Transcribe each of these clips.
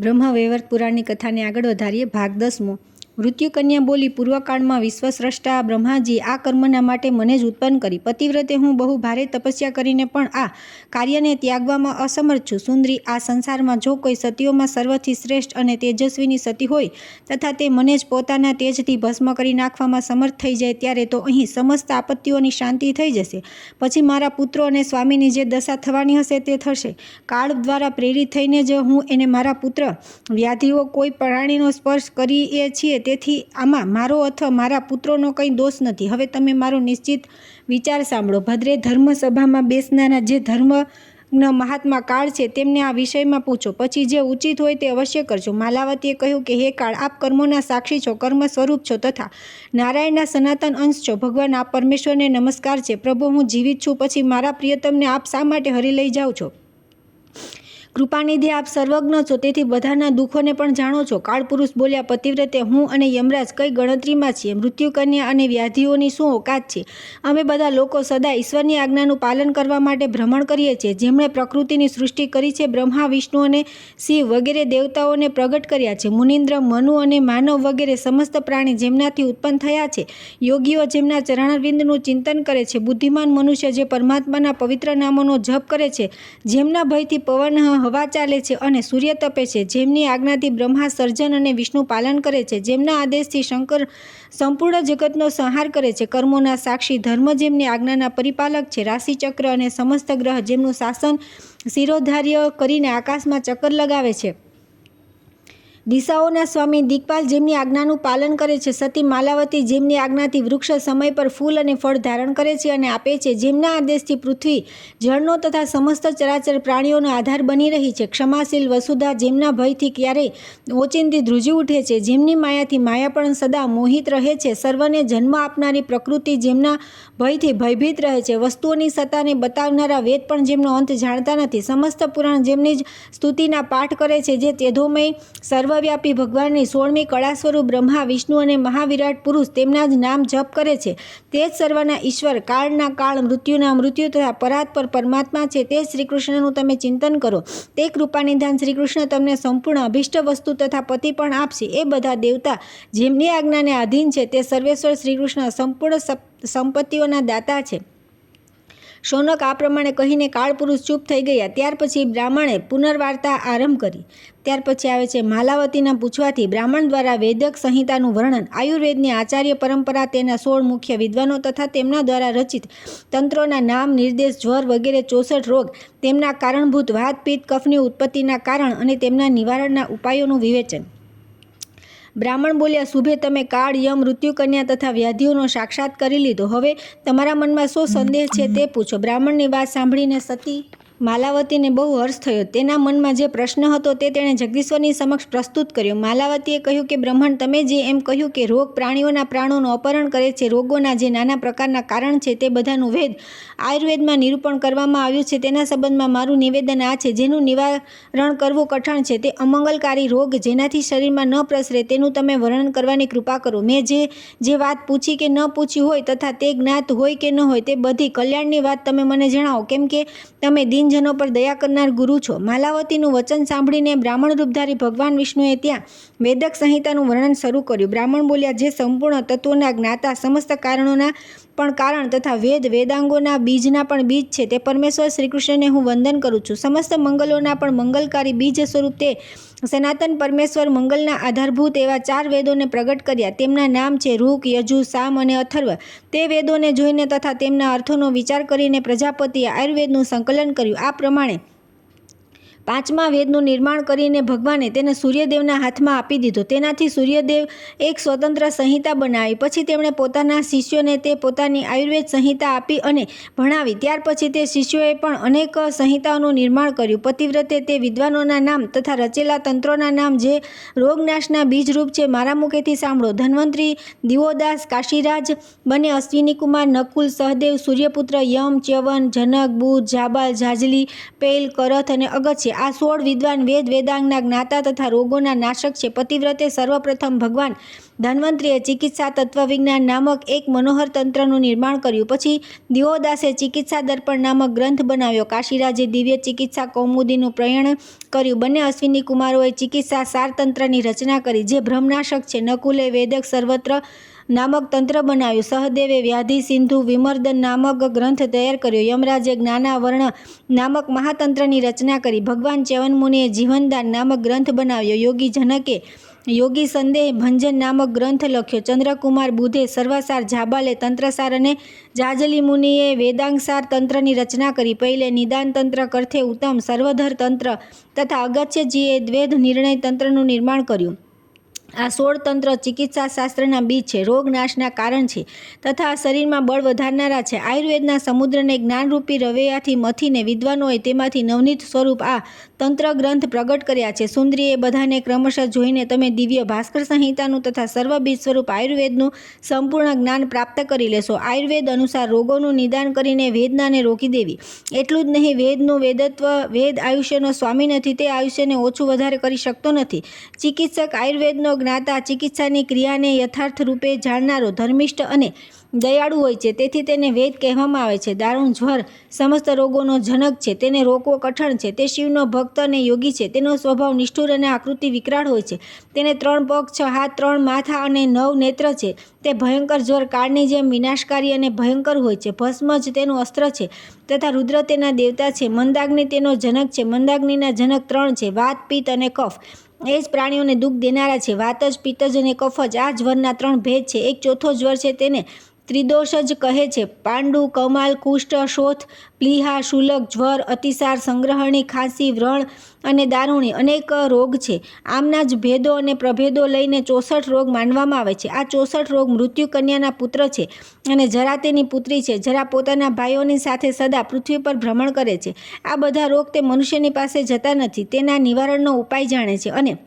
બ્રહ્મ વૈવર્ત પુરાણની કથાને આગળ વધારીએ. ભાગ 10મો. મૃત્યુકન્યા બોલી, પૂર્વકાળમાં વિશ્વસ્રષ્ટા બ્રહ્માજી આ કર્મના માટે મને જ ઉત્પન્ન કરી. પતિવ્રતે હું બહુ ભારે તપસ્યા કરીને પણ આ કાર્યને ત્યાગવામાં અસમર્થ છું. સુંદરી, આ સંસારમાં જો કોઈ સતીઓમાં સર્વથી શ્રેષ્ઠ અને તેજસ્વીની સતી હોય તથા તે મને જ પોતાના તેજથી ભસ્મ કરી નાખવામાં સમર્થ થઈ જાય ત્યારે તો અહીં સમસ્ત આપત્તિઓની શાંતિ થઈ જશે. પછી મારા પુત્રો અને સ્વામીની જે દશા થવાની હશે તે થશે. કાળ દ્વારા પ્રેરિત થઈને જ હું એને મારા પુત્ર વ્યાધિઓ કોઈ પ્રાણીનો સ્પર્શ કરીએ છીએ, તેથી આમાં મારો અથવા મારા પુત્રોનો કંઈ દોષ નથી. હવે તમે મારો નિશ્ચિત વિચાર સાંભળો. ભદ્રે ધર્મસભામાં બેસનારા જે ધર્મજ્ઞ મહાત્મા કાળ છે તેમને આ વિષયમાં પૂછો, પછી જે ઉચિત હોય તે અવશ્ય કરજો. માલાવતીએ કહ્યું કે હે કાળ, આપ કર્મોના સાક્ષી છો, કર્મ સ્વરૂપ છો તથા નારાયણના સનાતન અંશ છો. ભગવાન, આપ પરમેશ્વરને નમસ્કાર છે. પ્રભુ, હું જીવિત છું, પછી મારા પ્રિયતમને આપ શા માટે હરી લઈ જાઓ છો? કૃપાનિધિ, આપ સર્વજ્ઞ છો, તેથી બધાના દુઃખોને પણ જાણો છો. કાળપુરુષ બોલ્યા, પતિવ્રતે, હું અને યમરાજ કઈ ગણતરીમાં છીએ? મૃત્યુકન્યા અને વ્યાધિઓની શું ઓકાત છે? અમે બધા લોકો સદા ઈશ્વરની આજ્ઞાનું પાલન કરવા માટે ભ્રમણ કરીએ છીએ. જેમણે પ્રકૃતિની સૃષ્ટિ કરી છે, બ્રહ્મા, વિષ્ણુ અને શિવ વગેરે દેવતાઓને પ્રગટ કર્યા છે. મુનિન્દ્ર, મનુ અને માનવ વગેરે સમસ્ત પ્રાણી જેમનાથી ઉત્પન્ન થયા છે. યોગીઓ જેમના ચરણારવિંદનું ચિંતન કરે છે. બુદ્ધિમાન મનુષ્ય જે પરમાત્માના પવિત્ર નામોનો જપ કરે છે. જેમના ભયથી પવન, હવા ચાલે છે અને સૂર્ય તપે છે. જેમની આજ્ઞાથી બ્રહ્મા સર્જન અને વિષ્ણુ પાલન કરે છે. જેમના આદેશથી શંકર સંપૂર્ણ જગતનો સંહાર કરે છે. કર્મોના સાક્ષી ધર્મ જેમની આજ્ઞાના પરિપાલક છે. રાશિચક્ર અને સમસ્ત ગ્રહ જેમનું શાસન શિરોધાર્ય કરીને આકાશમાં ચક્કર લગાવે છે. દિશાઓના સ્વામી દિક્પાલ જેમની આજ્ઞાનું પાલન કરે છે. સતી માલાવતી જેમની આજ્ઞાથી વૃક્ષ સમય પર ફૂલ અને ફળ ધારણ કરે છે અને આપે છે. જેમના આદેશથી પૃથ્વી જળનો તથા સમસ્ત ચરાચર પ્રાણીઓનો આધાર બની રહી છે. ક્ષમાશીલ વસુધા જેમના ભયથી ક્યારેય ઓચિંતી ધ્રુજી ઉઠે છે. જેમની માયાથી માયા પણ સદા મોહિત રહે છે. સર્વને જન્મ આપનારી પ્રકૃતિ જેમના ભયથી ભયભીત રહે છે. વસ્તુઓની સત્તાને બતાવનારા વેદ પણ જેમનો અંત જાણતા નથી. સમસ્ત પુરાણ જેમની જ સ્તુતિના પાઠ કરે છે. જે તેજોમય સર્વવ્યાપી ભગવાનની 16મી કળા સ્વરૂપ બ્રહ્મા, વિષ્ણુ અને મહાવિરાટ પુરુષ તેમના જ નામ જપ કરે છે. તે જ સર્વના ઈશ્વર, કાળના કાળ, મૃત્યુના મૃત્યુ તથા પરાત્પર પરમાત્મા છે. તે શ્રીકૃષ્ણનું તમે ચિંતન કરો. તે કૃપાનિધાન શ્રીકૃષ્ણ તમને સંપૂર્ણ અભિષ્ટ વસ્તુ તથા પતિ પણ આપશે. એ બધા દેવતા જેમની આજ્ઞાને આધીન છે તે સર્વેશ્વર શ્રીકૃષ્ણ સંપૂર્ણ સંપત્તિઓના દાતા છે. શૌનક આ પ્રમાણે કહીને કાળપુરુષ ચૂપ થઈ ગયા. ત્યાર પછી બ્રાહ્મણે પુનર્વાર્તા આરંભ કરી. ત્યાર પછી આવે છે માલાવતીના પૂછવાથી બ્રાહ્મણ દ્વારા વૈદક સંહિતાનું વર્ણન. આયુર્વેદની આચાર્ય પરંપરા, તેના 16 મુખ્ય વિદ્વાનો તથા તેમના દ્વારા રચિત તંત્રોના નામ, નિર્દેશ, જ્વર વગેરે 64 રોગ, તેમના કારણભૂત વાત, પિત્ત, કફની ઉત્પત્તિના કારણ અને તેમના નિવારણના ઉપાયોનું વિવેચન. બ્રાહ્મણ બોલ્યા, શુભે, તમે કાળ, યમ, મૃત્યુકન્યા તથા વ્યાધિઓનો સાક્ષાત કરી લીધો. હવે તમારા મનમાં શો સંદેહ છે તે પૂછો. બ્રાહ્મણની વાત સાંભળીને સતી માલાવતીને બહુ હર્ષ થયો. તેના મનમાં જે પ્રશ્ન હતો તે તેણે જગદીશ્વરની સમક્ષ પ્રસ્તુત કર્યો. માલાવતીએ કહ્યું કે બ્રહ્મણ, તમે જે એમ કહ્યું કે રોગ પ્રાણીઓના પ્રાણોનું અપહરણ કરે છે, રોગોના જે નાના પ્રકારના કારણ છે તે બધાનું વેદ આયુર્વેદમાં નિરૂપણ કરવામાં આવ્યું છે, તેના સંબંધમાં મારું નિવેદન આ છે. જેનું નિવારણ કરવું કઠણ છે, તે અમંગલકારી રોગ જેનાથી શરીરમાં ન પ્રસરે તેનું તમે વર્ણન કરવાની કૃપા કરો. મેં જે વાત પૂછી કે ન પૂછી હોય તથા તે જ્ઞાત હોય કે ન હોય તે બધી કલ્યાણની વાત તમે મને જણાવો, કેમ કે તમે દિનજનો પર દયા કરનાર ગુરુ છો. માલાવતીનું વચન સાંભળીને બ્રાહ્મણ રૂપધારી ભગવાન વિષ્ણુએ ત્યાં વેદક સંહિતાનું વર્ણન શરૂ કર્યું. બ્રાહ્મણ બોલ્યા, જે સંપૂર્ણ તત્વોના જ્ઞાતા, સમસ્ત કારણોના પણ કારણ તથા વેદાંગોના બીજના પણ બીજ છે, તે પરમેશ્વર શ્રીકૃષ્ણને હું વંદન કરું છું. સમસ્ત મંગલોના પણ મંગલકારી બીજ સ્વરૂપ તે સનાતન પરમેશ્વર મંગલના આધારભૂત એવા 4 વેદોને પ્રગટ કર્યા. તેમના નામ છે ઋક, યજુઃ, સામ અને અથર્વ. તે વેદોને જોઈને તથા તેમના અર્થોનો વિચાર કરીને પ્રજાપતિએ આયુર્વેદનું સંકલન કર્યું. આ પ્રમાણે 5મા વેદનું નિર્માણ કરીને ભગવાને તેને સૂર્યદેવના હાથમાં આપી દીધો. તેનાથી સૂર્યદેવ એક સ્વતંત્ર સંહિતા બનાવી. પછી તેમણે પોતાના શિષ્યોને તે પોતાની આયુર્વેદ સંહિતા આપી અને ભણાવી. ત્યાર પછી તે શિષ્યોએ પણ અનેક સંહિતાઓનું નિર્માણ કર્યું. પતિવ્રતે તે વિદ્વાનોના નામ તથા રચેલા તંત્રોના નામ જે રોગનાશના બીજરૂપ છે મારા મુખેથી સાંભળો. ધન્વંતરી, દિવોદાસ, કાશીરાજ બંને, અશ્વિનીકુમાર, નકુલ, સહદેવ, સૂર્યપુત્ર, યમ, ચ્યવન, જનક, બુધ, જાબાલ, ઝાઝલી, પૈલ, કરથ અને અગસ્ત્ય છે. આ 16 વિદ્વાન વેદાંગના જ્ઞાતા તથા રોગોના નાશક છે. પતિવ્રતે સર્વપ્રથમ ભગવાન ધન્વંતરીએ ચિકિત્સા તત્વવિજ્ઞાન નામક એક મનોહર તંત્રનું નિર્માણ કર્યું. પછી દિયોદાસે ચિકિત્સા દર્પણ નામક ગ્રંથ બનાવ્યો. કાશીરાજે દિવ્ય ચિકિત્સા કૌમુદીનું પ્રયણ કર્યું. બંને અશ્વિની કુમારોએ ચિકિત્સા સારતંત્રની રચના કરી, જે બ્રહ્મનાશક છે. નકુલે વેદક સર્વત્ર નામક તંત્ર બનાવ્યું. સહદેવે વ્યાધિ સિંધુ વિમર્દન નામક ગ્રંથ તૈયાર કર્યો. યમરાજે જ્ઞાનાવર્ણ નામક મહાતંત્રની રચના કરી. ભગવાન ચ્યવનમુનિએ જીવનદાન નામક ગ્રંથ બનાવ્યો. યોગી જનકે યોગી સંદેહ ભંજન નામક ગ્રંથ લખ્યો. ચંદ્રકુમાર બુધે સર્વસાર, જાબાલે તંત્રસાર અને જાજલી મુનિએ વેદાંગસાર તંત્રની રચના કરી. પહેલે નિદાન તંત્ર, કરથે ઉત્તમ સર્વધર તંત્ર તથા અગત્યજીએ દ્વૈધ નિર્ણય તંત્રનું નિર્માણ કર્યું. આ 16 તંત્ર ચિકિત્સા શાસ્ત્રના બીજ છે, રોગ નાશના કારણ છે તથા શરીરમાં બળ વધારનારા છે. આયુર્વેદના સમુદ્રને જ્ઞાનરૂપી રવૈયાથી મથીને વિદ્વાનોએ તેમાંથી નવનીત સ્વરૂપ આ તંત્ર ગ્રંથ પ્રગટ કર્યા છે. સુંદરીએ બધાને ક્રમશઃ જોઈને તમે દિવ્ય ભાસ્કર સંહિતાનું તથા સર્વબીજ સ્વરૂપ આયુર્વેદનું સંપૂર્ણ જ્ઞાન પ્રાપ્ત કરી લેશો. આયુર્વેદ અનુસાર રોગોનું નિદાન કરીને વેદનાને રોકી દેવી. એટલું જ નહીં, વેદનું વેદત્વ, વેદ આયુષ્યનો સ્વામી નથી, તે આયુષ્યને ઓછું વધારે કરી શકતો નથી. ચિકિત્સક આયુર્વેદનો જ્ઞાતા, ચિકિત્સાની ક્રિયાને યથાર્થ રૂપે જાણનારો, ધર્મિષ્ઠ અને દયાળુ હોય છે. તેથી તેને વેદ કહેવામાં આવે છે. દારૂણ જ્વર સમસ્ત રોગોનો જનક છે, તેને રોકવો કઠણ છે. તે શિવનો ભક્ત અને યોગી છે. તેનો સ્વભાવ નિષ્ઠુર અને આકૃતિ વિકરાળ હોય છે. તેને 3 પગ, 6 હાથ, 3 માથા અને 9 નેત્ર છે. તે ભયંકર જ્વર કાળની જેમ વિનાશકારી અને ભયંકર હોય છે. ભસ્મ જ તેનું અસ્ત્ર છે તથા રુદ્ર તેના દેવતા છે. મંદાગ્નિ તેનો જનક છે. મંદાગ્નિના જનક 3 છે, વાત, પિત્ત અને કફ. એ જ પ્રાણીઓને દુઃખ દેનારા છે. વાતજ, પિત્તજ અને કફજ આ જ્વરના 3 ભેદ છે. એક ચોથો જ્વર છે, તેને ત્રિદોષ જ કહે છે. પાંડુ, કમાલ, કુષ્ઠ, શોથ, પ્લીહા, શુલક, જ્વર, અતિસાર, સંગ્રહણી, ખાંસી, વ્રણ અને દારૂણી અનેક રોગ છે. આમના જ ભેદો અને પ્રભેદો લઈને 64 રોગ માનવામાં આવે છે. આ 64 રોગ મૃત્યુ કન્યાના પુત્ર છે અને જરા તેની પુત્રી છે. જરા પોતાના ભાઈઓની સાથે સદા પૃથ્વી પર ભ્રમણ કરે છે. આ બધા રોગ તે મનુષ્યની પાસે જતા નથી. તેના નિવારણનો ઉપાય જાણે છે અને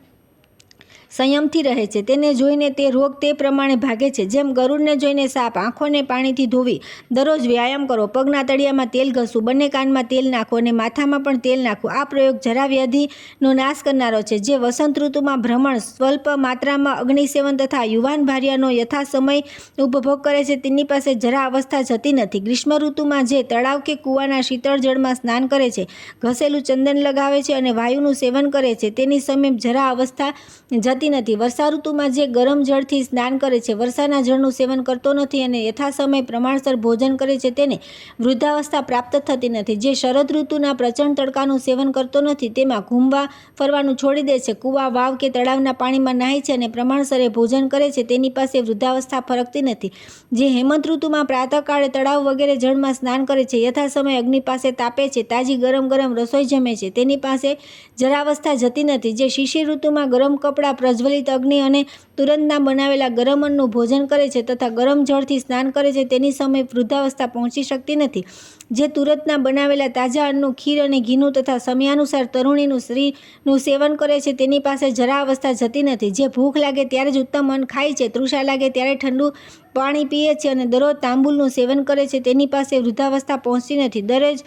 સંયમથી રહે છે. તેને જોઈને તે રોગ તે પ્રમાણે ભાગે છે. જેમ ગરુડને જોઈને સાપ. આંખોને પાણીથી ધોવી. દરરોજ વ્યાયામ કરો. પગના તળિયામાં તેલ ઘસવું. બંને કાનમાં તેલ નાખો અને માથામાં પણ તેલ નાખવું. આ પ્રયોગ જરા વ્યાધિનો નાશ કરનારો છે. જે વસંત ઋતુમાં ભ્રમણ, સ્વલ્પ માત્રામાં અગ્નિસેવન તથા યુવાન ભાર્યાનો યથાસમય ઉપભોગ કરે છે, તેની પાસે જરા અવસ્થા જતી નથી. ગ્રીષ્મ ઋતુમાં જે તળાવ કે કૂવાના શીતળ જળમાં સ્નાન કરે છે, ઘસેલું ચંદન લગાવે છે અને વાયુનું સેવન કરે છે, તેની સમીપ જરા અવસ્થા જતી નથી. વર્ષા ઋતુમાં જે ગરમ જળથી સ્નાન કરે છે, વર્ષાના જળનું સેવન કરતો નથી અને યથાસમય પ્રમાણસર ભોજન કરે છે, તેને વૃદ્ધાવસ્થા પ્રાપ્ત થતી નથી. જે શરદ ઋતુના પ્રચંડ તડકાનું સેવન કરતો નથી, તેમાં ઘૂમવા ફરવાનું છોડી દે છે, કૂવા, વાવ કે તળાવના પાણીમાં નાહી છે અને પ્રમાણસરે ભોજન કરે છે, તેની પાસે વૃદ્ધાવસ્થા ફરકતી નથી. જે હેમંત ઋતુમાં પ્રાતઃકાળે તળાવ વગેરે જળમાં સ્નાન કરે છે, યથાસમય અગ્નિ પાસે તાપે છે, તાજી ગરમ ગરમ રસોઈ જમે છે, તેની પાસે જરાવસ્થા જતી નથી. જે શિશિર ઋતુમાં ગરમ કપડાં, પ્રજ્વલિત અગ્નિ અને તુરંતના બનાવેલા ગરમ અન્નનું ભોજન કરે છે તથા ગરમ જળથી સ્નાન કરે છે, તેની સમીપ વૃદ્ધાવસ્થા પહોંચી શકતી નથી. જે તુરંતના બનાવેલા તાજા અન્નનું, ખીર અને ઘીનું તથા સમયાનુસાર તરુણીનું શ્રીનું સેવન કરે છે, તેની પાસે જરા અવસ્થા જતી નથી. જે ભૂખ લાગે ત્યારે જ ઉત્તમ અન્ન ખાય છે, તૃષા લાગે ત્યારે ઠંડુ પાણી પીએ છે અને દરરોજ તાંબુલનું સેવન કરે છે, તેની પાસે વૃદ્ધાવસ્થા પહોંચતી નથી. દરરોજ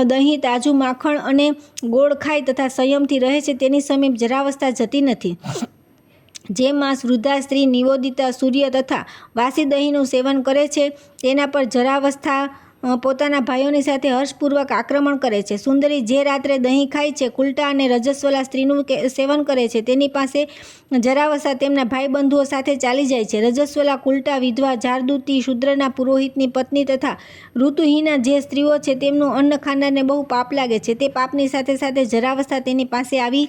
દહીં, તાજું માખણ અને ગોળ ખાય તથા સંયમથી રહે છે, તેની સમીપ જરાવસ્થા જતી નથી. જે માસ વૃદ્ધા સ્ત્રી, નિવેદિતા, સૂર્ય તથા વાસી દહીંનું સેવન કરે છે, તેના પર જરાવસ્થા પોતાના ભાઈઓની સાથે હર્ષપૂર્વક આક્રમણ કરે છે. સુંદરી જે રાત્રે દહીં ખાય છે, કુલટા અને રજસ્વલા સ્ત્રીનું સેવન કરે છે, તેની પાસે જરાવસ્થા તેમના ભાઈ બંધુઓ સાથે ચાલી જાય છે. રજસ્વલા, કુલટા, વિધવા, જારદૂતી, શૂદ્રના પુરોહિતની પત્ની તથા ઋતુહીના જે સ્ત્રીઓ છે, તેમનું અન્ન ખાનારને બહુ પાપ લાગે છે. તે પાપની સાથે સાથે જરાવસ્થા તેની પાસે આવી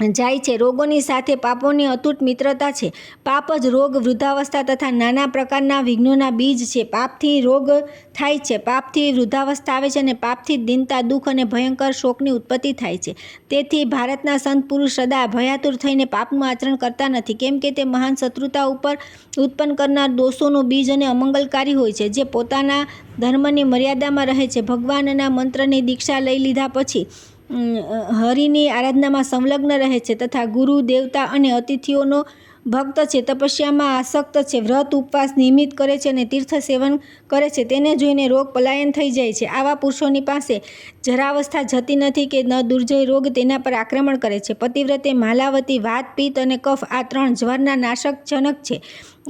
જાય છે. રોગોની સાથે પાપોની અતૂટ મિત્રતા છે. પાપ જ રોગ, વૃદ્ધાવસ્થા તથા નાના પ્રકારના વિઘ્નોના બીજ છે. પાપથી રોગ થાય છે, પાપથી વૃદ્ધાવસ્થા આવે છે અને પાપથી દીનતા, દુઃખ અને ભયંકર શોકની ઉત્પત્તિ થાય છે. તેથી ભારતના સંત પુરુષ સદા ભયાતુર થઈને પાપનું આચરણ કરતા નથી, કેમ કે તે મહાન શત્રુતા ઉપર ઉત્પન્ન કરનાર દોષોનું બીજ અને અમંગલકારી હોય છે. જે પોતાના ધર્મની મર્યાદામાં રહે છે, ભગવાનના મંત્રની દીક્ષા લઈ લીધા પછી હરિની આરાધનામાં સંલગ્ન રહે છે તથા ગુરુ, દેવતા અને અતિથિઓનો ભક્ત છે, તપસ્યામાં આસક્ત છે, વ્રત ઉપવાસ નિયમિત કરે છે અને તીર્થ સેવન કરે છે, તેને જોઈને રોગ પલાયન થઈ જાય છે. આવા પુરુષોની પાસે જરાવસ્થા જતી નથી કે ન દુર્જય રોગ તેના પર આક્રમણ કરે છે. પતિવ્રતે માલાવતી વાત, પિત્ત અને કફ આ 3 જ્વરના નાશક જનક છે.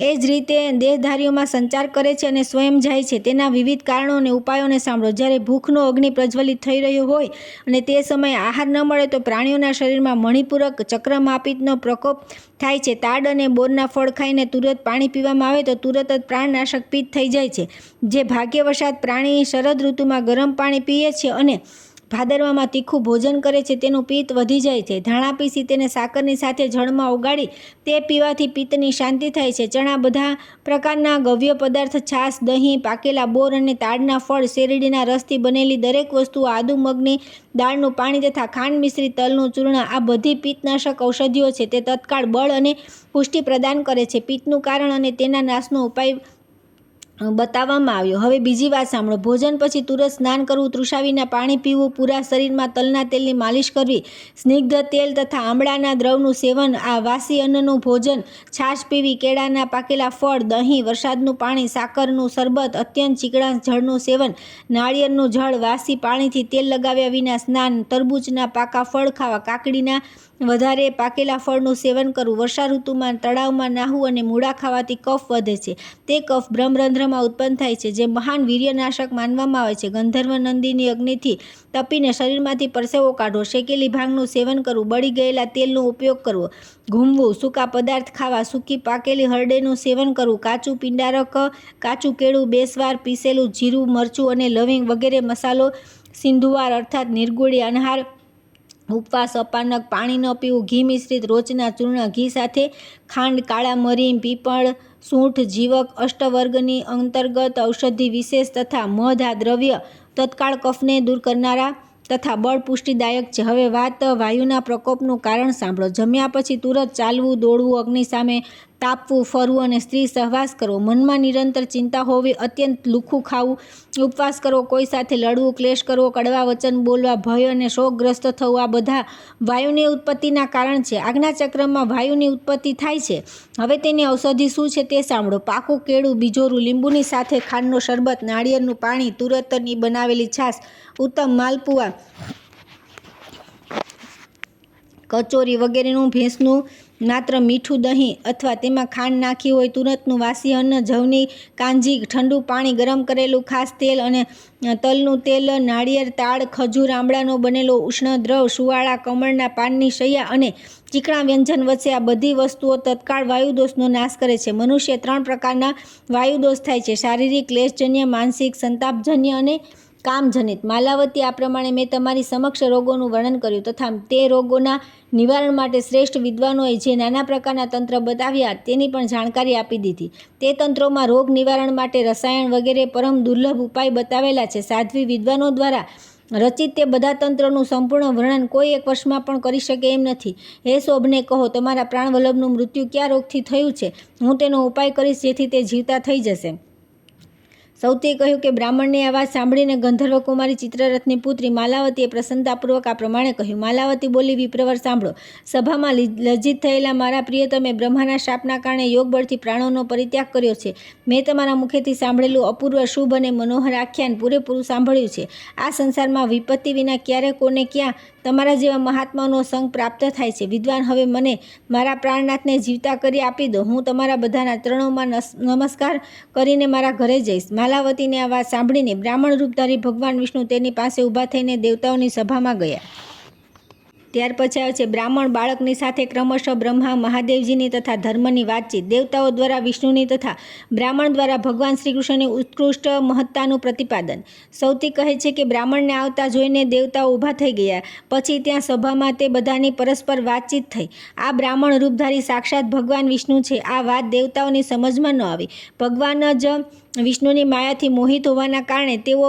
એ જ રીતે દેહધારીઓમાં સંચાર કરે છે અને સ્વયં જાય છે. તેના વિવિધ કારણો અને ઉપાયોને સાંભળો. જ્યારે ભૂખનો અગ્નિ પ્રજ્વલિત થઈ રહ્યો હોય અને તે સમયે આહાર ન મળે તો પ્રાણીઓના શરીરમાં મણિપૂરક ચક્રમાપિતનો પ્રકોપ થાય છે. તાડ અને બોરના ફળ ખાઈને તુરત પાણી પીવામાં આવે તો તુરત જ પ્રાણનાશક પિત્ત થઈ જાય છે. જે ભાગ્યવશાત પ્રાણી શરદ ઋતુમાં ગરમ પાણી પીએ છે અને ભાદરવામાં તીખું ભોજન કરે છે તેનું પિત્ત વધી જાય છે. ધાણા પીસી તેને સાકરની સાથે જળમાં ઓગાળી તે પીવાથી પિત્તની શાંતિ થાય છે. ચણા, બધા પ્રકારના ગવ્ય પદાર્થ, છાશ, દહીં, પાકેલા બોર અને તાડના ફળ, શેરડીના રસથી બનેલી દરેક વસ્તુઓ, આદુ, મગની દાળનું પાણી તથા ખાંડ મિશ્રિત તલનું ચૂર્ણ આ બધી પિત્તનાશક ઔષધિઓ છે. તે તત્કાળ બળ અને પુષ્ટિ પ્રદાન કરે છે. પિત્તનું કારણ અને તેના નાશનો ઉપાય બતાવવામાં આવ્યો. હવે બીજી વાત સાંભળો. ભોજન પછી તુરત સ્નાન કરવું, તૃષા વિના પાણી પીવું, પૂરા શરીરમાં તલના તેલની માલિશ કરવી, સ્નિગ્ધ તેલ તથા આમળાના દ્રવનું સેવન, આ વાસી અન્નનું ભોજન, છાશ પીવી, કેળાના પાકેલા ફળ, દહીં, વરસાદનું પાણી, સાકરનું શરબત, અત્યંત ચીકણા જળનું સેવન, નાળિયેરનું જળ, વાસી પાણીથી તેલ લગાવ્યા વિના સ્નાન, તરબૂચના પાકા ફળ ખાવા, કાકડીના વધારે પાકેલા ફળનું સેવન કરવું, વર્ષા ઋતુમાં તળાવમાં નાહવું અને મૂળા ખાવાથી કફ વધે છે. તે કફ બ્રહ્મરંધ્રમાં ઉત્પન્ન થાય છે, જે મહાન વીર્યનાશક માનવામાં આવે છે. ગંધર્વ નંદીની અગ્નિથી તપીને શરીરમાંથી પરસેવો કાઢવો, શેકેલી ભાંગનું સેવન કરવું, બળી ગયેલા તેલનો ઉપયોગ કરવો, ઘૂમવું, સૂકા પદાર્થ ખાવા, સૂકી પાકેલી હરડેનું સેવન કરવું, કાચું પિંડારક, કાચું કેળું, બેસવાર, પીસેલું જીરું, મરચું અને લવિંગ વગેરે મસાલો, સિંધુવાર અર્થાત નિર્ગુળી આહાર, ઉપવાસ, અપાનક, પાણી ન પીવું, ઘી મિશ્રિત રોચના ચૂર્ણ, ઘી સાથે ખાંડ, કાળા મરી, પીપળ, સૂંઠ, જીવક, અષ્ટવર્ગની અંતર્ગત ઔષધિ વિશેષ તથા મધ આ દ્રવ્ય તત્કાળ કફને દૂર કરનારા તથા બળ પુષ્ટિદાયક છે. હવે વાત વાયુના પ્રકોપનું કારણ સાંભળો. જમ્યા પછી તુરત ચાલવું, દોડવું, અગ્નિ સામે તાપવું, ફરવું અને સ્ત્રી સહવાસ કરવો, મનમાં નિરંતર ચિંતા હોવી, અત્યંત લુખ્ખું ખાવું, ઉપવાસ કરવો, કોઈ સાથે લડવું, ક્લેશ કરવો, કડવા વચન બોલવા, ભય અને શોકગ્રસ્ત થવું આ બધા વાયુની ઉત્પત્તિના કારણ છે. આજ્ઞાચક્રમાં વાયુની ઉત્પત્તિ થાય છે. હવે તેની ઔષધિ શું છે તે સાંભળો. પાકું કેળું, બીજોરું, લીંબુની સાથે ખાંડનો શરબત, નાળિયેરનું પાણી, તુરતની બનાવેલી છાશ, ઉત્તમ માલપુઆ, કચોરી વગેરેનું, ભેંસનું માત્ર મીઠું દહીં અથવા તેમાં ખાંડ નાખી હોય, તુરતનું વાસી અન્ન, જવની કાંજી, ઠંડુ પાણી, ગરમ કરેલું ખાસ તેલ અને તલનું તેલ, નાળિયેર, તાડ, ખજૂર, આમળાનો બનેલો ઉષ્ણ દ્રવ, સુવાળા કમળના પાનની શૈયા અને ચીકણા વ્યંજન વચ્ચે આ બધી વસ્તુઓ તત્કાળ વાયુદોષનો નાશ કરે છે. મનુષ્ય 3 પ્રકારના વાયુદોષ થાય છે: શારીરિક, ક્લેશજન્ય, માનસિક, સંતાપજન્ય અને કામજનિત. માલાવતી, આ પ્રમાણે મેં તમારી સમક્ષ રોગોનું વર્ણન કર્યું તથા તે રોગોના નિવારણ માટે શ્રેષ્ઠ વિદ્વાનોએ જે નાના પ્રકારના તંત્ર બતાવ્યા તેની પણ જાણકારી આપી દીધી. તે તંત્રોમાં રોગ નિવારણ માટે રસાયણ વગેરે પરમ દુર્લભ ઉપાય બતાવેલા છે. સાધ્વી વિદ્વાનો દ્વારા રચિત તે બધા તંત્રોનું સંપૂર્ણ વર્ણન કોઈ 1 વર્ષમાં પણ કરી શકે એમ નથી. હે શોભને કહો, તમારા પ્રાણવલ્લભનું મૃત્યુ કયા રોગથી થયું છે? હું તેનો ઉપાય કરીશ જેથી તે જીવતા થઈ જશે. સૌત્રીએ કહ્યું કે બ્રાહ્મણની આ વાત સાંભળીને ગંધર્વ કુમારી ચિત્રરથની પુત્રી માલાવતીએ પ્રસન્નતાપૂર્વક આ પ્રમાણે કહ્યું. માલાવતી બોલી, વિપ્રવર સાંભળો. સભામાં લજ્જિત થયેલા મારા પ્રિયતમે બ્રહ્માના શાપના કારણે યોગબળથી પ્રાણોનો પરિત્યાગ કર્યો છે. મેં તમારા મુખેથી સાંભળેલું અપૂર્વ, શુભ અને મનોહર આખ્યાન પૂરેપૂરું સાંભળ્યું છે. આ સંસારમાં વિપત્તિ વિના ક્યારે કોને ક્યાં તમારા જેવા મહાત્માઓનો સંગ પ્રાપ્ત થાય છે. વિદ્વાન, હવે મને મારા પ્રાણનાથને જીવતા કરી આપી દો. હું તમારા બધાના ચરણોમાં નમસ્કાર કરીને મારા ઘરે જઈશ. માલાવતીને આ વાત સાંભળીને બ્રાહ્મણ રૂપધારી ભગવાન વિષ્ણુ તેની પાસે ઊભા થઈને દેવતાઓની સભામાં ગયા. ત્યાર પછી આવે છે બ્રાહ્મણ બાળકની સાથે ક્રમશઃ બ્રહ્મા, મહાદેવજીની તથા ધર્મની વાતચીત. દેવતાઓ દ્વારા વિષ્ણુની તથા બ્રાહ્મણ દ્વારા ભગવાન શ્રી કૃષ્ણની ઉત્કૃષ્ટ મહત્તાનું પ્રતિપાદન. સૌથી કહે છે કે બ્રાહ્મણને આવતા જોઈને દેવતાઓ ઊભા થઈ ગયા. પછી ત્યાં સભામાં તે બધાની પરસ્પર વાતચીત થઈ. આ બ્રાહ્મણ રૂપધારી સાક્ષાત ભગવાન વિષ્ણુ છે. આ વાત દેવતાઓની સમજમાં ન આવી. ભગવાન જ વિષ્ણુની માયાથી મોહિત હોવાના કારણે તેઓ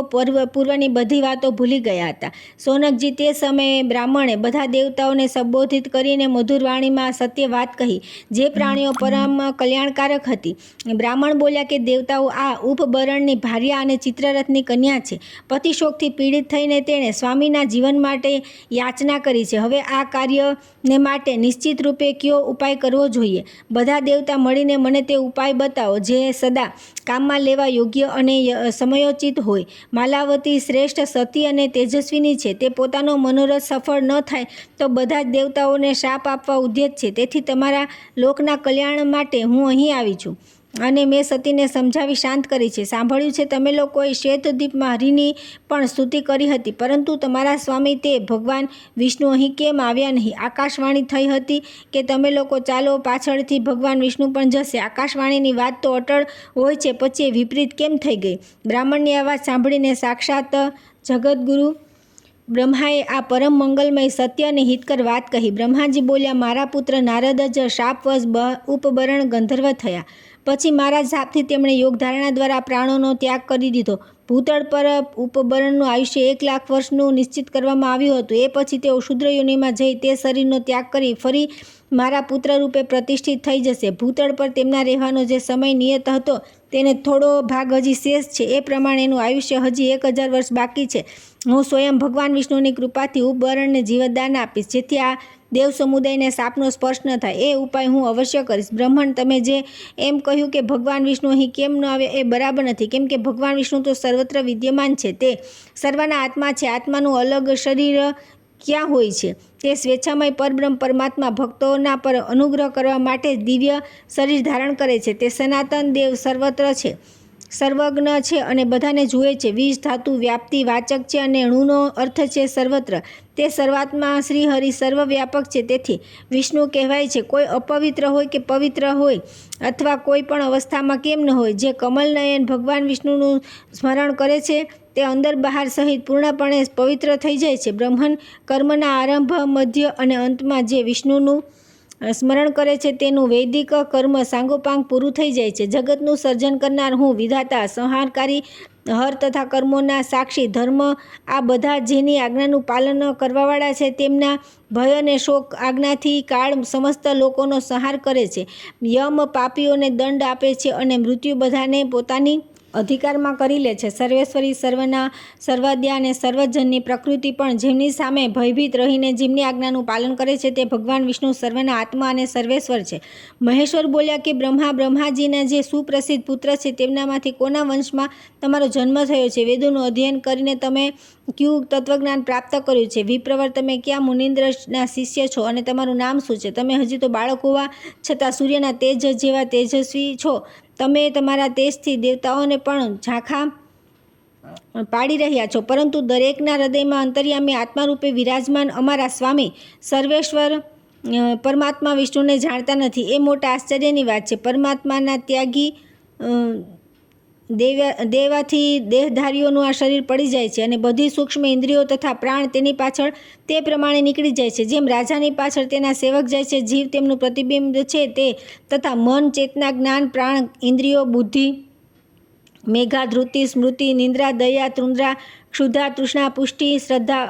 પૂર્વની બધી વાતો ભૂલી ગયા હતા. સોનકજી, તે સમયે બ્રાહ્મણે બધા દેવતાઓને સંબોધિત કરીને મધુર વાણીમાં સત્ય વાત કહી, જે પ્રાણીઓ પરમ કલ્યાણકારક હતી. બ્રાહ્મણ બોલ્યા કે દેવતાઓ, આ ઉપબરણની ભાર્યા અને ચિત્રરથની કન્યા છે. પતિશોકથી પીડિત થઈને તેણે સ્વામીના જીવન માટે યાચના કરી છે. હવે આ કાર્ય ને માટે નિશ્ચિત રૂપે કયો ઉપાય કરવો જોઈએ? બધા દેવતા મળીને મને તે ઉપાય બતાવો જે સદા કામમાં લેવા યોગ્ય અને સમયોચિત હોય. માલાવતી શ્રેષ્ઠ, સતી અને તેજસ્વીની છે. તે પોતાનો મનોરથ સફળ ન થાય તો બધા જ દેવતાઓને શાપ આપવા ઉદ્યત છે. તેથી તમારા લોકના કલ્યાણ માટે હું અહીં આવી છું અને મેં સતીને સમજાવી શાંત કરી છે. સાંભળ્યું છે તમે લોકોએ શ્વેતદ્વીપમાં હરિની પણ સ્તુતિ કરી હતી, પરંતુ તમારા સ્વામી તે ભગવાન વિષ્ણુ અહીં કેમ આવ્યા નહીં? આકાશવાણી થઈ હતી કે તમે લોકો ચાલો, પાછળથી ભગવાન વિષ્ણુ પણ જશે. આકાશવાણીની વાત તો અટળ હોય છે, પછી એ વિપરીત કેમ થઈ ગઈ? બ્રાહ્મણની આ વાત સાંભળીને સાક્ષાત જગતગુરુ બ્રહ્માએ આ પરમ મંગલમય સત્ય અને હિતકર વાત કહી. બ્રહ્માજી બોલ્યા, મારા પુત્ર નારદ જ શાપવશ ઉપબરણ ગંધર્વ થયા. પછી મારા શાપથી તેમણે યોગધારણા દ્વારા પ્રાણોનો ત્યાગ કરી દીધો. ભૂતળ પર ઉપબરણનું આયુષ્ય 1 લાખ વર્ષનું નિશ્ચિત કરવામાં આવ્યું હતું. એ પછી તેઓ શુદ્ર યોનિમાં જઈ તે શરીરનો ત્યાગ કરી ફરી મારા પુત્ર રૂપે પ્રતિષ્ઠિત થઈ જશે. ભૂતળ પર તેમના રહેવાનો જે સમય નિયત હતો તેને થોડો ભાગ હજી શેષ છે. એ પ્રમાણે એનું આયુષ્ય હજી 1000 વર્ષ બાકી છે. હું સ્વયં ભગવાન વિષ્ણુની કૃપાથી ઉપબરણને જીવતદાન આપીશ, જેથી આ દેવ સમુદાયને સાપનો સ્પર્શ ન થાય. એ ઉપાય હું અવશ્ય કરીશ. બ્રહ્મણ, તમે જે એમ કહ્યું કે ભગવાન વિષ્ણુ અહીં કેમ ન આવ્યા એ બરાબર નથી, કેમ કે ભગવાન વિષ્ણુ તો સર્વત્ર વિદ્યમાન છે. તે સર્વના આત્મા છે. આત્માનું અલગ શરીર ક્યાં હોય છે? તે સ્વેચ્છામય પરબ્રહ્મ પરમાત્મા ભક્તોના પર અનુગ્રહ કરવા માટે દિવ્ય શરીર ધારણ કરે છે. તે સનાતન દેવ સર્વત્ર છે, સર્વજ્ઞ છે અને બધાને જુએ છે. વીજ ધાતુ વ્યાપ્તિ વાચક છે અને અણુનો અર્થ છે સર્વત્ર. તે સર્વાત્મા શ્રી હરિ સર્વવ્યાપક છે. તેથી વિષ્ણુ કહેવાય છે. કોઈ અપવિત્ર હોય કે પવિત્ર હોય અથવા કોઈ પણ અવસ્થામાં કેમ ન હોય, જે કમલનયન ભગવાન વિષ્ણુનું સ્મરણ કરે છે તે અંદર બહાર સહિત પૂર્ણપણે પવિત્ર થઈ જાય છે. બ્રહ્મણ કર્મના આરંભ, મધ્ય અને અંતમાં જે વિષ્ણુનું સ્મરણ કરે છે તેનું વૈદિક કર્મ સાંગોપાંગ પૂરું થઈ જાય છે. જગતનું સર્જન કરનાર હું, વિધાતા, સંહારકારી, હર તથા કર્મોના સાક્ષી, ધર્મ આ બધા જેની આજ્ઞાનું પાલન કરવાવાળા છે, તેમના ભય અને શોક આજ્ઞાથી કાળ સમસ્ત લોકોનો સંહાર કરે છે. યમ પાપીઓને દંડ આપે છે અને મૃત્યુ બધાને પોતાની અધિકારમાં કરી લે છે. સર્વેશ્વરી, સર્વના, સર્વદ્યા અને સર્વજનની પ્રકૃતિ પણ જેમની સામે ભયભીત રહીને જેમની આજ્ઞાનું પાલન કરે છે તે ભગવાન વિષ્ણુ સર્વના આત્મા અને સર્વેશ્વર છે. મહેશ્વર બોલ્યા કે બ્રહ્માજીના જે સુપ્રસિદ્ધ પુત્ર છે તેમનામાંથી કોના વંશમાં તમારો જન્મ થયો છે? વેદોનું અધ્યયન કરીને તમે કયું તત્વજ્ઞાન પ્રાપ્ત કર્યું છે? વિપ્રવર, તમે ક્યાં મુનિન્દ્રના શિષ્ય છો અને તમારું નામ શું છે? તમે હજી તો બાળક હોવા છતાં સૂર્યના તેજ જેવા તેજસ્વી છો. તમે તમારા તેજથી દેવતાઓને પણ ઝાંખા પાડી રહ્યા છો, પરંતુ દરેકના હૃદયમાં અંતર્યામી આત્મારૂપે વિરાજમાન અમારા સ્વામી સર્વેશ્વર પરમાત્મા વિષ્ણુને જાણતા નથી. એ મોટા આશ્ચર્યની વાત છે. પરમાત્માના ત્યાગી દેવાથી દેહધારીઓનું આ શરીર પડી જાય છે અને બધી સૂક્ષ્મ ઇન્દ્રિયો તથા પ્રાણ તેની પાછળ તે પ્રમાણે નીકળી જાય છે, જેમ રાજાની પાછળ તેના સેવક જાય છે. જીવ તેમનું પ્રતિબિંબ છે તે તથા મન, ચેતના, જ્ઞાન, પ્રાણ, ઇન્દ્રિયો, બુદ્ધિ, મેઘા, ધૃતિ, સ્મૃતિ, નિંદ્રા, દયા, તૃંદ્રા, ક્ષુધા, તૃષ્ણા, પુષ્ટિ, શ્રદ્ધા,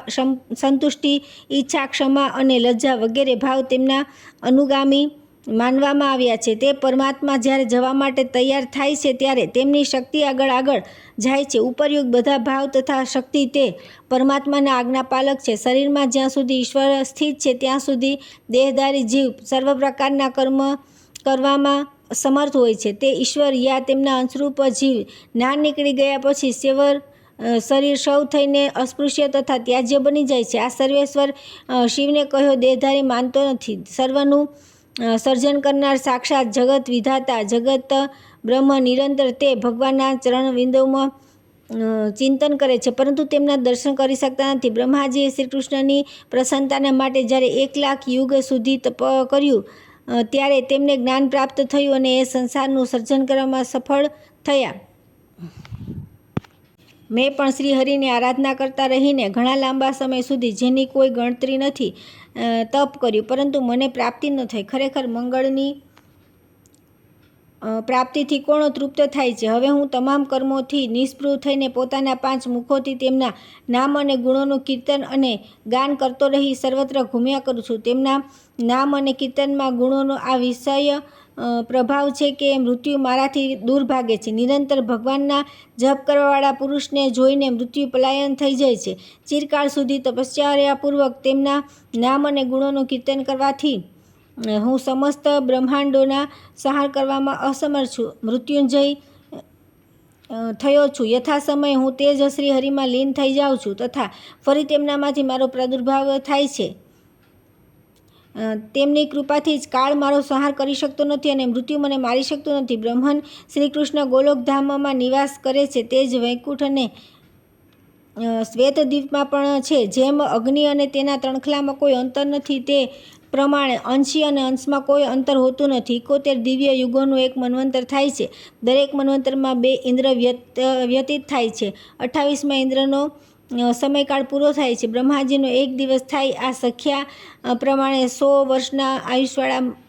સંતુષ્ટિ, ઈચ્છા, ક્ષમા અને લજ્જા વગેરે ભાવ તેમના અનુગામી માનવામાં આવ્યા છે. તે પરમાત્મા જ્યારે જવા માટે તૈયાર થાય છે ત્યારે તેમની શક્તિ આગળ જાય છે. ઉપરયુક્ત બધા ભાવ તથા શક્તિ તે પરમાત્માના આજ્ઞાપાલક છે. શરીરમાં જ્યાં સુધી ઈશ્વર સ્થિત છે ત્યાં સુધી દેહધારી જીવ સર્વ પ્રકારના કર્મ કરવામાં સમર્થ હોય છે. તે ઈશ્વર યા તેમના અંશરૂપ જીવ જ્ઞાન નીકળી ગયા પછી શરીર શવ થઈને અસ્પૃશ્ય તથા ત્યાજ્ય બની જાય છે. આ સર્વેશ્વર શિવને કહ્યો દેહધારી માનતો નથી. સર્વનું સર્જન કરનાર સાક્ષાત જગત વિધાતા જગત બ્રહ્મ નિરંતર તે ભગવાનના ચરણવિંદોમાં ચિંતન કરે છે, પરંતુ તેમના દર્શન કરી શકતા નથી. બ્રહ્માજીએ શ્રી કૃષ્ણની પ્રસન્નતાના માટે જ્યારે 1 લાખ યુગ સુધી તપ કર્યું ત્યારે તેમને જ્ઞાન પ્રાપ્ત થયું અને એ સંસારનું સર્જન કરવામાં સફળ થયા. મેં પણ શ્રી હરિની આરાધના કરતા રહીને ઘણા લાંબા સમય સુધી, જેની કોઈ ગણતરી નથી, તપ કર્યું, પરંતુ મને પ્રાપ્તિ ન થઈ. ખરેખર મંગળની પ્રાપ્તિથી કોણ તૃપ્ત થાય છે? હવે હું તમામ કર્મોથી નિસ્પૃહ થઈને પોતાના 5 મુખોથી તેમના નામ અને ગુણોનું કીર્તન અને ગાન કરતો રહી સર્વત્ર ઘૂમ્યા કરું છું. તેમના નામ અને કીર્તનમાં ગુણોનો આ વિષય પ્રભાવ છે કે મૃત્યુ મારાથી દૂર ભાગે છે. નિરંતર ભગવાનના જપ કરવાવાળા પુરુષને જોઈને મૃત્યુ પલાયન થઈ જાય છે. ચિરકાળ સુધી તપશ્ચર્યાપૂર્વક તેમના નામ અને ગુણોનું કીર્તન કરવાથી હું સમસ્ત બ્રહ્માંડોના સંહાર કરવામાં અસમર્થ છું. મૃત્યુંજય થયો છું. યથાસમયે હું તેજ શ્રી હરિમાં લીન થઈ જાઉં છું તથા ફરી તેમનામાંથી મારો પ્રાદુર્ભાવ થાય છે. તેમની કૃપાથી જ કાળ મારો સંહાર કરી શકતો નથી અને મૃત્યુ મને મારી શકતું નથી. બ્રહ્મન શ્રી કૃષ્ણ ગોલોકધામમાં નિવાસ કરે છે તે જ વૈકુંઠ અને શ્વેતદ્વીપમાં પણ છે. જેમ અગ્નિ અને તેના તણખલામાં કોઈ અંતર નથી તે પ્રમાણે અંશી અને અંશમાં કોઈ અંતર હોતું નથી. 71 દિવ્ય યુગોનું એક મન્વંતર થાય છે. દરેક મન્વંતરમાં 2 ઇન્દ્ર વ્યતીત થાય છે. 28મા ઇન્દ્રનો સમયકાળ પૂરો થાય છે. બ્રહ્માજીનો એક દિવસ થાય. આ સંખ્યા પ્રમાણે 100 વર્ષના આયુષ્યવાળા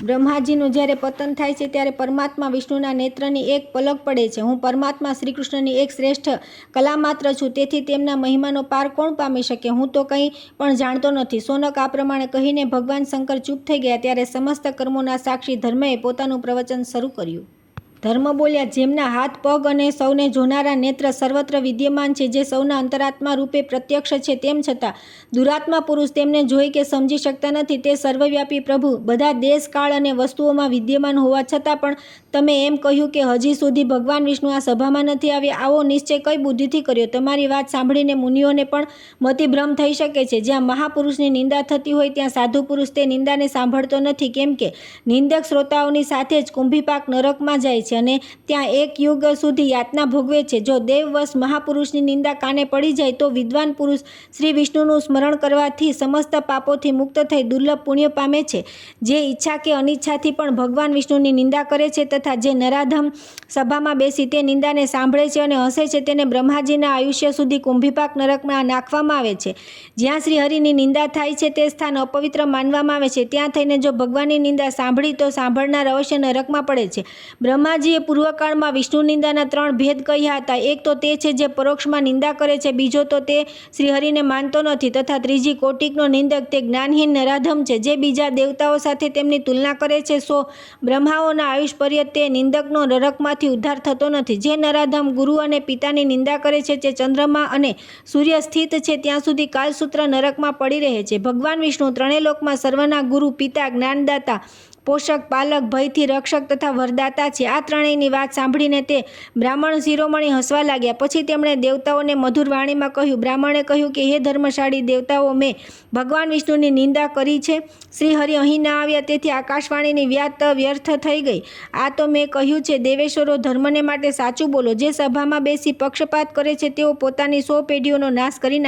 બ્રહ્માજીનું જ્યારે પતન થાય છે ત્યારે પરમાત્મા વિષ્ણુના નેત્રની એક પલક પડે છે. હું પરમાત્મા શ્રીકૃષ્ણની એક શ્રેષ્ઠ કલા માત્ર છું. તેથી તેમના મહિમાનો પાર કોણ પામી શકે? હું તો કંઈ પણ જાણતો નથી. સોનક આ પ્રમાણે કહીને ભગવાન શંકર ચૂપ થઈ ગયા. ત્યારે સમસ્ત કર્મોના સાક્ષી ધર્મએ પોતાનું પ્રવચન શરૂ કર્યું. ધર્મ બોલ્યા, જેમના હાથ પગ અને સૌને જોનારા નેત્ર સર્વત્ર વિદ્યમાન છે, જે સૌના અંતરાત્મા રૂપે પ્રત્યક્ષ છે, તેમ છતાં દુરાત્મા પુરુષ તેમને જોઈ કે સમજી શકતા નથી. તે સર્વવ્યાપી પ્રભુ બધા દેશ કાળ અને વસ્તુઓમાં વિદ્યમાન હોવા છતાં પણ તમે એમ કહ્યું કે હજી સુધી ભગવાન વિષ્ણુ આ સભામાં નથી આવ્યા. આવો નિશ્ચય કઈ બુદ્ધિથી કર્યો? તમારી વાત સાંભળીને મુનિઓને પણ મતિભ્રમ થઈ શકે છે. જ્યાં મહાપુરુષની નિંદા થતી હોય ત્યાં સાધુ પુરુષ તે નિંદાને સાંભળતો નથી, કેમ કે નિંદક શ્રોતાઓની સાથે જ કુંભીપાક નરકમાં જાય છે અને ત્યાં 1 યુગ સુધી યાતના ભોગવે છે. જો દેવવશ મહાપુરુષની નિંદા કાને પડી જાય તો વિદ્વાન પુરુષ શ્રી વિષ્ણુનું સ્મરણ કરવાથી સમસ્ત પાપોથી મુક્ત થઈ દુર્લભ પુણ્ય પામે છે. જે ઈચ્છા કે અનિચ્છાથી પણ ભગવાન વિષ્ણુની નિંદા કરે છે તથા જે નરાધમ સભામાં બેસી તે નિંદાને સાંભળે છે અને હસે છે તેને બ્રહ્માજીના આયુષ્ય સુધી કુંભીપાક નરકમાં નાખવામાં આવે છે. જ્યાં શ્રી હરિની નિંદા થાય છે તે સ્થાન અપવિત્ર માનવામાં આવે છે. ત્યાં થઈને જો ભગવાનની નિંદા સાંભળી તો સાંભળનાર અવશ્ય નરકમાં પડે છે. બ્રહ્માજીએ પૂર્વકાળમાં વિષ્ણુ નિંદાના 3 ભેદ કહ્યા હતા. એક તો તે છે જે પરોક્ષમાં નિંદા કરે છે, બીજો તો તે શ્રીહરિને માનતો નથી તથા ત્રીજી કોટિકનો નિંદક તે જ્ઞાનહીન નરાધમ છે જે બીજા દેવતાઓ સાથે તેમની તુલના કરે છે. 100 બ્રહ્માઓના આયુષ પર્યંત તે નિંદકનો નરકમાંથી ઉદ્ધાર થતો નથી. જે નરાધમ ગુરુ અને પિતાની નિંદા કરે છે તે ચંદ્રમા અને સૂર્ય સ્થિત છે ત્યાં સુધી કાલસૂત્ર નરકમાં પડી રહે છે. ભગવાન વિષ્ણુ ત્રણેય લોકમાં સર્વના ગુરુ, પિતા, જ્ઞાનદાતા, પોષક, પાલક, ભયથી રક્ષક તથા વરદાતા છે. આ ત્રણેયની વાત સાંભળીને તે બ્રાહ્મણ શિરોમણી હસવા લાગ્યા. પછી તેમણે દેવતાઓને મધુર વાણીમાં કહ્યું. બ્રાહ્મણે કહ્યું કે હે ધર્મશાળી દેવતાઓ, મેં ભગવાન વિષ્ણુની નિંદા કરી છે. શ્રી હરિ અહીં ના આવ્યા તેથી આકાશવાણીની વ્યાત વ્યર્થ થઈ ગઈ. આ તો મેં કહ્યું છે. દેવેશ્વરો, ધર્મને માટે સાચું બોલો. જે સભામાં બેસી પક્ષપાત કરે છે તેઓ પોતાની 100 પેઢીઓનો નાશ કરી નાખે.